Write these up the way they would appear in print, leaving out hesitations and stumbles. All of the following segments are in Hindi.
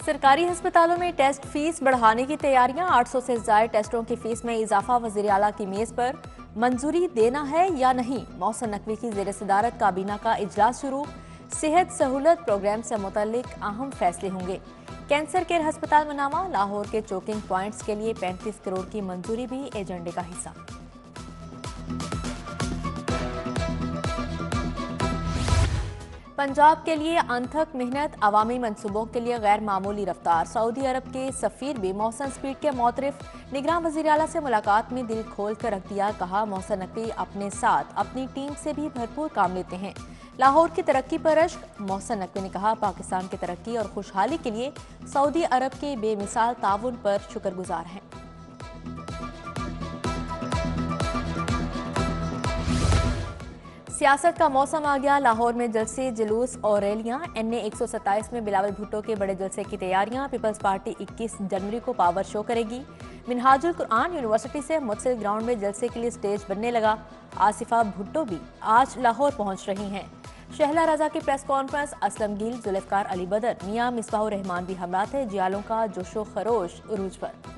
सरकारी अस्पतालों में टेस्ट फीस बढ़ाने की तैयारियां। 800 से ज्यादा टेस्टों की फीस में इजाफा वजीर आला की मेज पर। मंजूरी देना है या नहीं, मोहसिन नकवी की जेर सदारत काबीना का इजलास शुरू। सेहत सहूलत प्रोग्राम से मुतल्लिक अहम फैसले होंगे। कैंसर केयर अस्पताल मनामा, लाहौर के चोकिंग पॉइंट्स के लिए 35 करोड़ की मंजूरी भी एजेंडे का हिस्सा। पंजाब के लिए अनथक मेहनत, अवामी मंसूबों के लिए गैर मामूली रफ्तार। सऊदी अरब के सफीर भी मोहसिन स्पीड के मोतरफ। निगरान वज़ीर आला से मुलाकात में दिल खोल कर रख दिया, कहा मोहसिन नकवी अपने साथ अपनी टीम से भी भरपूर काम लेते हैं। लाहौर की तरक्की पर अश्क, मोहसिन नकवी ने कहा पाकिस्तान की तरक्की और खुशहाली के लिए सऊदी अरब के बेमिसाल ताउन पर शुक्रगुजार हैं। सियासत का मौसम आ गया, लाहौर में जलसे जुलूस और रैलियां। NA 127 में बिलावल भुट्टो के बड़े जलसे की तैयारियां। पीपल्स पार्टी 21 जनवरी को पावर शो करेगी। मिनहाजुल कुरान यूनिवर्सिटी से मुतसिल ग्राउंड में जलसे के लिए स्टेज बनने लगा। आसिफा भुट्टो भी आज लाहौर पहुंच रही हैं। शहला रजा की प्रेस कॉन्फ्रेंस, असलम गिल, जुल्फकार अली बदर, मियां मिसबाहुर रहमान भी हमरात है। जियालों का जोशो खरोश उरूज पर।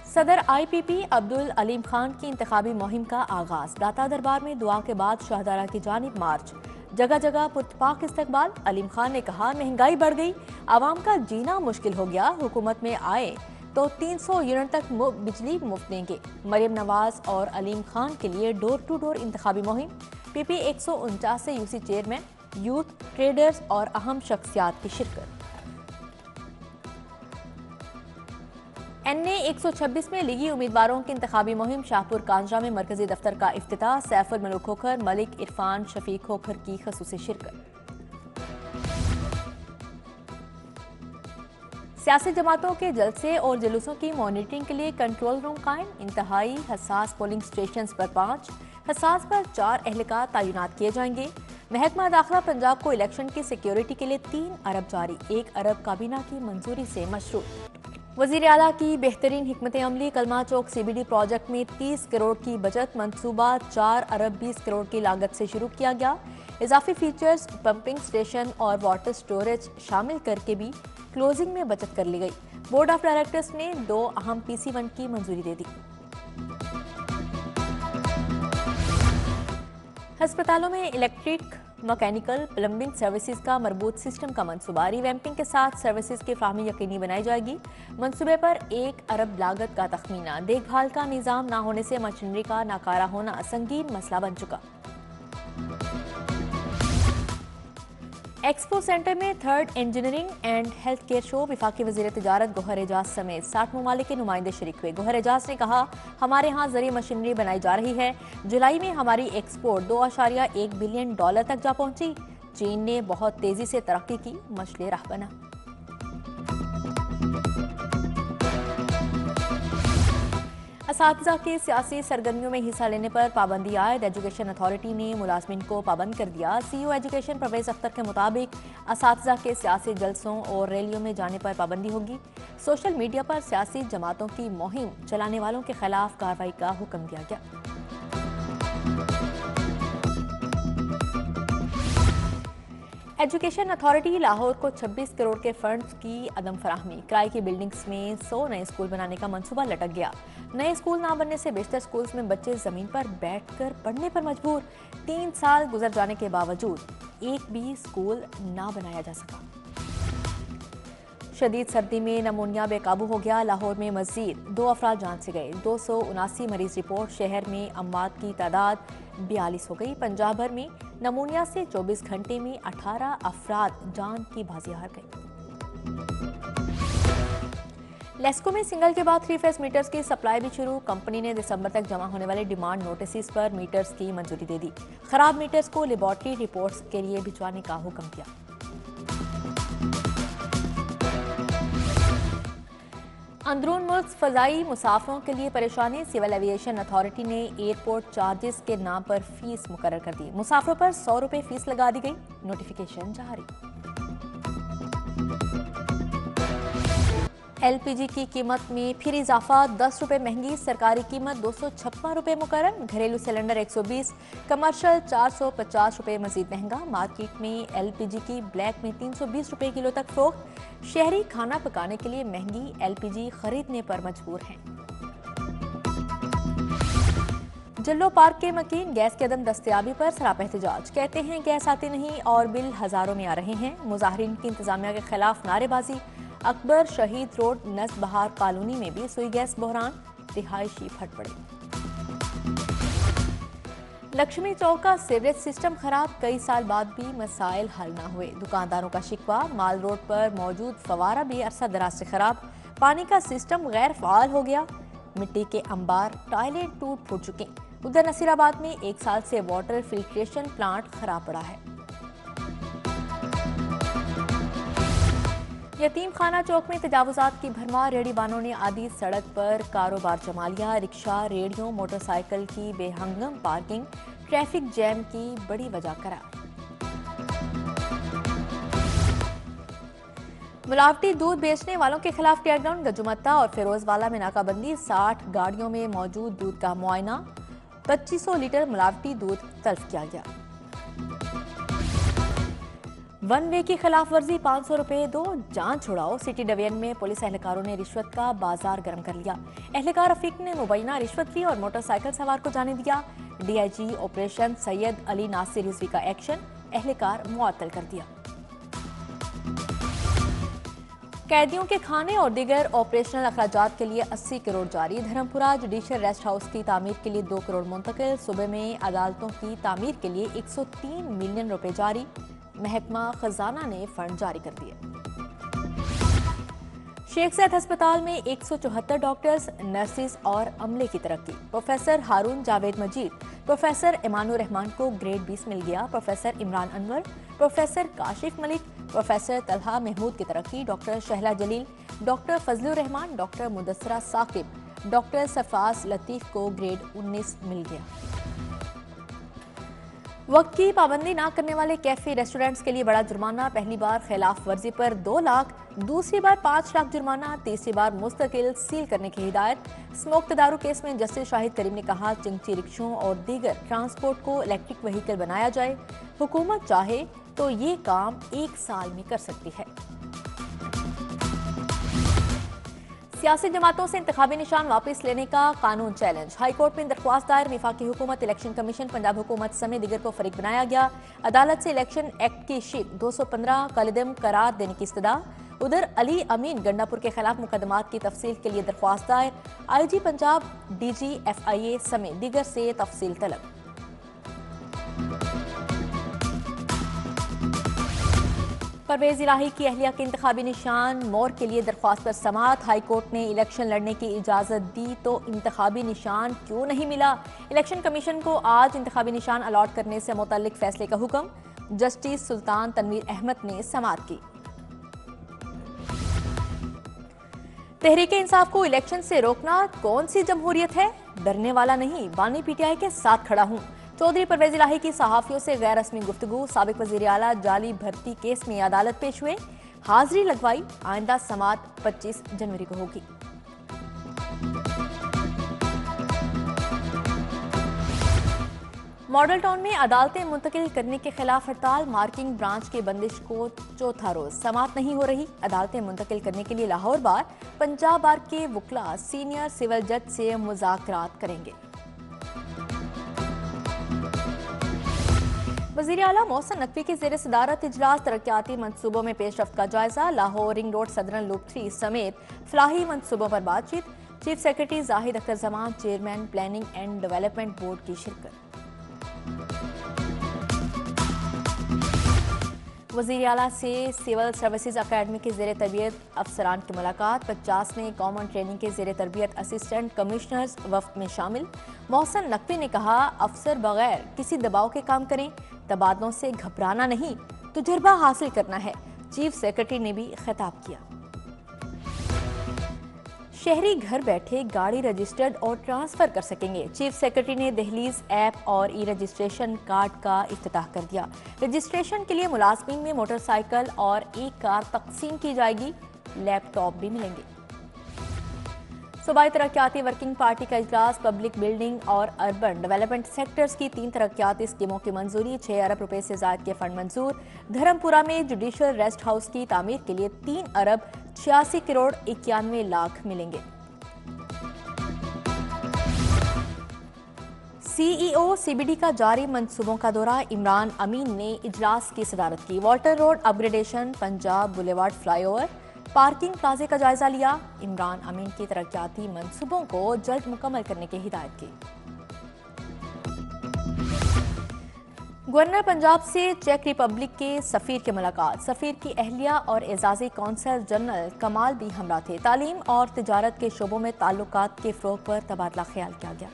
सदर IPP अब्दुल अलीम खान की इंतखाबी मुहिम का आगाज। दाता दरबार में दुआ के बाद शाहदारा की जानिब मार्च। जगह जगह पुरतपाक इस्तकबाल। अलीम खान ने कहा महंगाई बढ़ गई, आवाम का जीना मुश्किल हो गया। हुकूमत में आए तो 300 यूनिट तक बिजली मुफ्त देंगे। मरियम नवाज और अलीम खान के लिए डोर टू डोर इंतखाबी मुहिम। PP 149 से UC चेयरमैन, यूथ, ट्रेडर्स और अहम शख्सियात की शिरकत। NA 126 में लीगी उम्मीदवारों की इंतखाबी मुहिम। शाहपुर कांजरा में मरकजी दफ्तर का इफ्तिताह। सैफुल मलूक खोखर, मलिक इरफान, शफीक खोखर की खसूसी शिरकत। सियासी जमातों के जलसे और जुलूसों की मॉनिटरिंग के लिए कंट्रोल रूम कायम। इंतहाई हसास पोलिंग स्टेशन पर 5, हसास पर 4 एहलकार तैनात किए जाएंगे। महकमा दाखिला पंजाब को इलेक्शन की सिक्योरिटी के लिए 3 अरब जारी। 1 अरब काबीना की मंजूरी से मशरूत। वज़ीर आला की बेहतरीन हिकमत अमली। कलमा चौक CBD प्रोजेक्ट में 30 करोड़ की बचत। मंसूबा 4 अरब 20 करोड़ की लागत से शुरू किया गया। इजाफी फीचर्स, पंपिंग स्टेशन और वाटर स्टोरेज शामिल करके भी क्लोजिंग में बचत कर ली गई। बोर्ड ऑफ डायरेक्टर्स ने 2 अहम PC1 की मंजूरी दे दी। अस्पतालों में इलेक्ट्रिक, मैकेनिकल, प्लम्बिंग सर्विसेज का मरबूत सिस्टम का मंसूबा। रिवैम्पिंग के साथ सर्विसेज की फ्राहमी यकीनी बनाई जाएगी। मंसूबे पर 1 अरब लागत का तखमीना। देखभाल का निज़ाम न होने से मशीनरी का नाकारा होना संगीन मसला बन चुका। एक्सपो सेंटर में 3rd engineering and health care show. वफाकी वज़ीर तिजारत गौहर एजाज समेत 60 ममालिक के नुमाइंदे शरीक हुए। गौहर एजाज ने कहा हमारे यहाँ ज़रिए मशीनरी बनाई जा रही है। जुलाई में हमारी एक्सपोर्ट $2.1 बिलियन तक जा पहुंची। चीन ने बहुत तेजी से तरक्की की, मशले राह बना। असातिज़ा के सियासी सरगर्मियों में हिस्सा लेने पर पाबंदी आयद। एजुकेशन अथॉरिटी ने मुलाजमिन को पाबंद कर दिया। CEO एजुकेशन परवेज अख्तर के मुताबिक असातिज़ा के सियासी जलसों और रैलियों में जाने पर पाबंदी होगी। सोशल मीडिया पर सियासी जमातों की मुहिम चलाने वालों के खिलाफ कार्रवाई का हुक्म दिया गया। एजुकेशन अथॉरिटी लाहौर को 26 करोड़ के फंड्स की अदम फराहमी। किराए की बिल्डिंग्स में 100 नए स्कूल बनाने का मंसूबा लटक गया। नए स्कूल ना बनने से बेशतर स्कूल्स में बच्चे जमीन पर बैठकर पढ़ने पर मजबूर। 3 साल गुजर जाने के बावजूद एक भी स्कूल ना बनाया जा सका। शदीद सर्दी में नमूनिया बेकाबू हो गया। लाहौर में मजीद 2 अफराद जान से गए। 279 मरीज रिपोर्ट। शहर में अमवात की तादाद 42 हो गई। पंजाब भर में नमूनिया से 24 घंटे में 18 अफराद जान की बाजी हार गए। लेस्को में सिंगल के बाद 3 फेस मीटर्स की सप्लाई भी शुरू। कंपनी ने दिसंबर तक जमा होने वाले डिमांड नोटिस पर मीटर्स की मंजूरी दे दी। खराब मीटर्स को लेबॉर्टरी रिपोर्ट्स के लिए भिजवाने का हुक्म दिया। अंदरून मुल्क फजाई मुसाफिरों के लिए परेशानी। सिविल एविएशन अथॉरिटी ने एयरपोर्ट चार्जेस के नाम पर फीस मुकर्रर कर दी। मुसाफिरों पर 100 रुपए फीस लगा दी गई। नोटिफिकेशन जारी। LPG की कीमत में फिर इजाफा, 10 रुपये महंगी, सरकारी कीमत 256 रुपये मुकर्रर, घरेलू सिलेंडर 120, कमर्शियल 450 रुपये मजीद महंगा। मार्केट में LPG की ब्लैक में 320 रुपये किलो तक फरोख्त। शहरी खाना पकाने के लिए महंगी LPG खरीदने पर मजबूर हैं। जल्लो पार्क के मकीन गैस के अदम दस्तयाबी पर सरापा एहतजाज, कहते हैं गैस आती नहीं और बिल हजारों में आ रहे हैं। मुजाहिरीन की इंतजामिया के खिलाफ नारेबाजी। अकबर शहीद रोड नस्ब बहार कॉलोनी में भी सुई गैस बहरान, रिहायशी फट पड़े। लक्ष्मी चौक का सीवरेज सिस्टम खराब, कई साल बाद भी मसाइल हल न हुए। दुकानदारों का शिकवा, माल रोड पर मौजूद फवारा भी अरसा दराज से खराब। पानी का सिस्टम गैर फाल हो गया, मिट्टी के अंबार, टॉयलेट टूट फूट चुके। उधर नसीराबाद में 1 साल से वाटर फिल्ट्रेशन प्लांट खराब पड़ा है। यतीम खाना चौक में तजावुजात की भरमार, रेहड़ी बानों ने आधी सड़क पर कारोबार जमा लिया। रिक्शा, रेहड़ियों, मोटरसाइकिल की बेहंगम पार्किंग ट्रैफिक जैम की बड़ी वजह करार। मिलावटी दूध बेचने वालों के खिलाफ क्रैकडाउन, गजुमत्ता और फिरोजवाला में नाकाबंदी। 60 गाड़ियों में मौजूद दूध का मुआयना, 2500 लीटर मिलावटी दूध तल्फ किया गया। वन वे की खिलाफ वर्जी, 500 रुपए दो जान छुड़ाओ। सिटी डिवीजन में पुलिस एहलकारों ने रिश्वत का बाजार गर्म कर लिया। एहलकार रफीक ने मुबैना रिश्वत ली और मोटरसाइकिल सवार को जाने दिया। DIG ऑपरेशन सैयद अली नासिर रिजवी का एक्शन, एहलकार मुअत्तल कर दिया। कैदियों के खाने और दीगर ऑपरेशनल अखराजात के लिए 80 करोड़ जारी। धर्मपुरा जुडिशियल रेस्ट हाउस की तामीर के लिए 2 करोड़ मुंतकिल। सूबे में अदालतों की तामीर के लिए 103 मिलियन रुपए जारी। महकमा खजाना ने फंड जारी कर दिए। शेख सैयद अस्पताल में 174 डॉक्टर्स, नर्सिस और अमले की तरक्की। प्रोफेसर हारून जावेद मजीद, प्रोफेसर इमानुर रहमान को ग्रेड 20 मिल गया। Professor Imran Anwar, professor Kashif Malik, professor Talha Mahmood की तरक्की। Doctor Shahla Jalil, doctor Fazlur Rahman, doctor Mudassara Saqib, doctor Safas Latif को ग्रेड 19 मिल गया। वक्त की पाबंदी ना करने वाले कैफे रेस्टोरेंट्स के लिए बड़ा जुर्माना। पहली बार खिलाफ वर्जी पर 2 लाख, दूसरी बार 5 लाख जुर्माना, तीसरी बार मुस्तकिल सील करने की हिदायत। स्मोक तदारू केस में जस्टिस शाहिद करीम ने कहा, चिंगची रिक्शों और दीगर ट्रांसपोर्ट को इलेक्ट्रिक व्हीकल बनाया जाए। हुकूमत चाहे तो ये काम 1 साल में कर सकती है। सियासी जमातों से इंतखाबी निशान वापस लेने का कानून चैलेंज। हाईकोर्ट में दरख्वास्त दायर, विफाकी हुकूमत, इलेक्शन कमीशन, पंजाब हुकूमत समेत दीगर को फरीक बनाया गया। अदालत से इलेक्शन एक्ट की शीट 215 कलदम करार देने की इस्तदा। उधर अली अमीन गंडापुर के खिलाफ मुकदमात की तफसील के लिए दरख्वास्त दायर। IG पंजाब, DG FIA समेत दीगर से तफसील तलब। परवेज इलाही की अहलिया के इंतखाबी निशान मोर के लिए दरख्वास्त पर समाअत। हाई कोर्ट ने इलेक्शन लड़ने की इजाजत दी तो इंतखाबी निशान क्यों नहीं मिला। इलेक्शन कमीशन को आज इंतखाबी निशान अलॉट करने से मुतल्लिक फैसले का हुक्म। जस्टिस सुल्तान तनवीर अहमद ने समाअत की। तहरीक इंसाफ को इलेक्शन से रोकना कौन सी जमहूरियत है? डरने वाला नहीं, बानी PTI के साथ खड़ा हूं। चौधरी परवेज इलाही की सहाफियों से गैर रस्मी गुफ्तगू। साबिक वजीर आला जाली भर्ती केस में अदालत पेश हुए, हाजिरी लगवाई। आइंदा समाअत 25 जनवरी को होगी। मॉडल टाउन में अदालतें मुंतकिल करने के खिलाफ हड़ताल। मार्किंग ब्रांच की बंदिश को चौथा रोज समाअत नहीं हो रही। अदालतें मुंतकिल करने के लिए लाहौर बार, पंजाब बार के वकला सीनियर सिविल जज से मुज़ाकरात करेंगे। वज़ीर आला मोहसिन नकवी की ज़ेर सदारत इजलास, तरक्याती मंसूबों में पेशरफ्त का जायजा। Lahore ring road, southern loop 3 समेत फलाही मंसूबों पर बातचीत। Chief secretary Zahid Akhtar Zaman, chairman planning and development board की शिरकत। वज़ीर आला से सिविल सर्विसेज अकेडमी के ज़ेर तरबियत अफसरान की मुलाकात। 50वें कॉमन ट्रेनिंग के ज़ेर तरबियत असिस्टेंट कमिश्नर्स वफ्द में शामिल। मोहसिन नकवी ने कहा, अफसर बगैर किसी दबाव के काम करें, तबादलों से घबराना नहीं, तजुर्बा हासिल करना है। चीफ सेक्रेटरी ने भी खिताब किया। शहरी घर बैठे गाड़ी रजिस्टर्ड और ट्रांसफर कर सकेंगे। चीफ सेक्रेटरी ने दहलीज ऐप और ई रजिस्ट्रेशन कार्ड का इफ्तिताह कर दिया। रजिस्ट्रेशन के लिए मुलाजमीन में मोटरसाइकिल और एक कार तकसीम की जाएगी। लैपटॉप भी मिलेंगे। सूबाई तरक्याती वर्किंग पार्टी का इजलास। पब्लिक बिल्डिंग और अर्बन डेवलपमेंट सेक्टर्स की 3 तरक्याती स्कीमों की मंजूरी। 6 अरब रुपए से ज्यादा के फंड मंजूर। धर्मपुरा में जुडिशल रेस्ट हाउस की तामीर के लिए 3 अरब 86 करोड़ 91 लाख मिलेंगे। सीईओ सीबीडी का जारी मंसूबों का दौरा। इमरान अमीन ने इजलास की सदारत की। Water road upgradation, Punjab boulevard flyover, parking प्लाजे का जायजा लिया। इमरान अमीन की तरक्याती मंसूबों को जल्द मुकम्मल करने की हिदायत की। गवर्नर पंजाब से चेक रिपब्लिक के सफीर की मुलाकात। सफीर की अहलिया और एजाजी कौंसल जनरल कमाल भी हमरा थे। तालीम और तिजारत के शोबों में ताल्लुकात के फ़रोग पर तबादला ख्याल किया गया।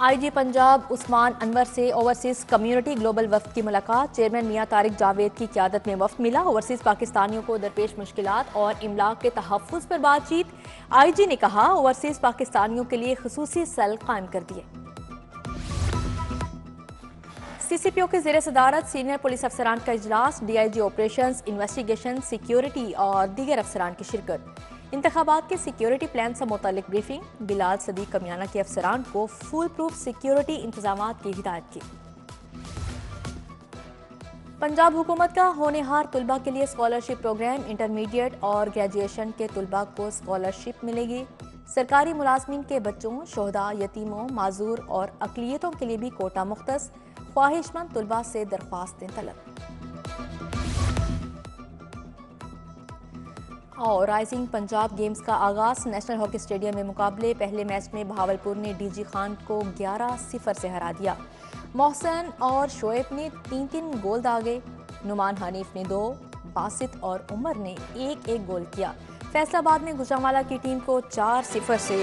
आईजी पंजाब उस्मान अनवर से ओवरसीज कम्युनिटी ग्लोबल वफ्द की मुलाकात। चेयरमैन मियां तारिक जावेद की क़यादत में वफ्द मिला। ओवरसीज पाकिस्तानियों को दरपेश मुश्किलात और इमलाक के तहफ़्फ़ुज़ पर बातचीत। आईजी ने कहा, ओवरसीज पाकिस्तानियों के लिए खुसूसी सेल कायम कर दिए। सीसीपीओ के ज़ेर सदारत सीनियर पुलिस अफसरान का इजलास। डीआईजी ऑपरेशंस, इन्वेस्टिगेशन, सिक्योरिटी और दीगर अफसरान की शिरकत। इंतखाबात के सिक्योरिटी प्लान से मुतालिक ब्रीफिंग। बिलाल सदीक कमियाना के अफसरान को फुल प्रूफ सिक्योरिटी इंतजामात की हिदायत की। पंजाब हुकूमत का होनहार तुलबा के लिए स्कॉलरशिप प्रोग्राम। इंटरमीडिएट और ग्रेजुएशन के तुलबा को स्कॉलरशिप मिलेगी। सरकारी मुलाजमीन के बच्चों, शोहदा, यतीमों, माजूर और अकलियतों के लिए भी कोटा मुख्तस। ख्वाहिशमंद तुलबा से दरख्वास्तें तलब। और राइजिंग पंजाब गेम्स का आगाज। नेशनल हॉकी स्टेडियम में मुकाबले। पहले मैच में बहावलपुर ने डीजी खान को 11-0 से हरा दिया। मोहसन और शोएब ने 3-3 गोल दागे। नुमान हनीफ ने 2, बासित और उमर ने 1-1 गोल किया। फैसलाबाद ने गुजरांवाला की टीम को 4-0 से